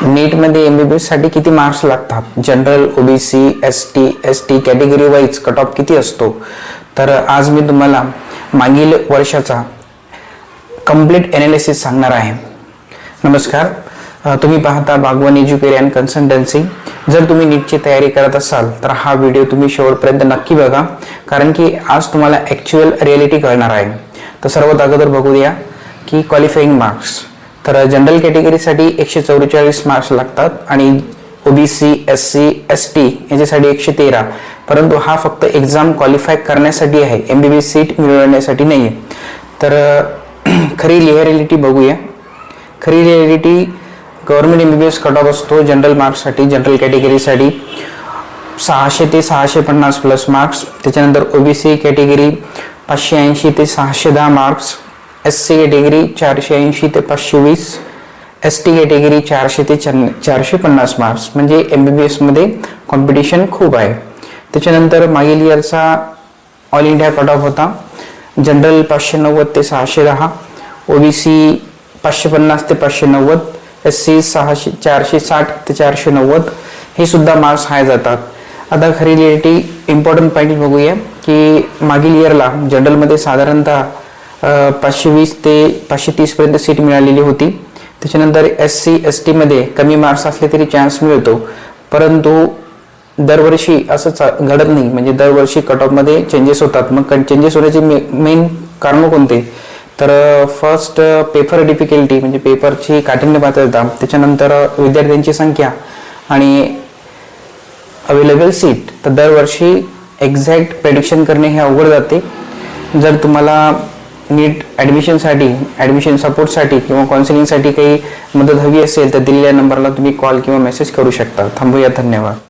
नीटमध्ये MBBS साठी किती marks लागतात, general, OBC, ST category wise cut off किती असतो, तर आज मी तुम्हाला मागील वर्षाचा कंप्लीट एनालिसिस सांगणार आहे. नमस्कार, तुम्ही पाहता बागवान एज्युकेशन कन्सल्टन्सी. जर तुम्ही नीटची तयारी करत असाल तर हा व्हिडिओ तुम्ही शेवटपर्यंत नक्की बघा, कारण की आज तुम्हाला ॲक्च्युअल रिॲलिटी कळणार आहे. तर सर्वात अगोदर बघूया की क्वालिफाईंग मार्क्स. तर जनरल कॅटेगरीसाठी 144 मार्क्स लागतात आणि OBC, SC, ST याच्यासाठी 113. परंतु हा फक्त एक्झाम क्वालिफाय करण्यासाठी आहे, MBBS सीट मिळवण्यासाठी नाही. तर खरी रिॲलिटी बघूया. खरी reality government MBBS cut off असतो जनरल मार्क्ससाठी, जनरल कॅटेगरीसाठी 600 ते 650 प्लस मार्क्स. त्याच्यानंतर OBC कॅटेगरी 580 ते 610 मार्क्स, SC कॅटेगरी 480 ते 520, ST कॅटेगरी 400 ते 450 मार्क्स. म्हणजे MBBS मध्ये कॉम्पिटिशन खूप आहे. त्याच्यानंतर मागील इयरचा ऑल इंडिया कट ऑफ होता. जनरल 590 ते 610, OBC 550 ते 590, SC 460 ते 490. हे सुद्धा मार्क्स हाय जातात. आता खरी रिॲलिटी इम्पॉर्टंट पॉईंट बघूया की मागील इयरला जनरलमध्ये साधारणतः 520 ते 530 पर्यंत सीट मिळालेली होती. त्याच्यानंतर SC, ST मध्ये कमी मार्क्स असले तरी चान्स मिळतो, परंतु दरवर्षी असं घडत नाही. म्हणजे दरवर्षी कट ऑफ मध्ये चेंजेस होतात. मग चेंजेस होण्याचे मेन कारण कोणते, तर फर्स्ट पेपर डिफिकल्टी म्हणजे पेपरची काठिण्य पात्रता, त्याच्यानंतर विद्यार्थ्यांची संख्या आणि अवेलेबल सीट. तर दरवर्षी एक्झॅक्ट प्रेडिक्शन करणे हे अवघड जाते. जर तुम्हाला नीट ॲडमिशन सपोर्टसाठी किंवा काउन्सिलिंगसाठी काही मदत हवी असेल तर दिलेल्या नंबरला तुम्ही कॉल किंवा मेसेज करू शकता. थांबूया. धन्यवाद.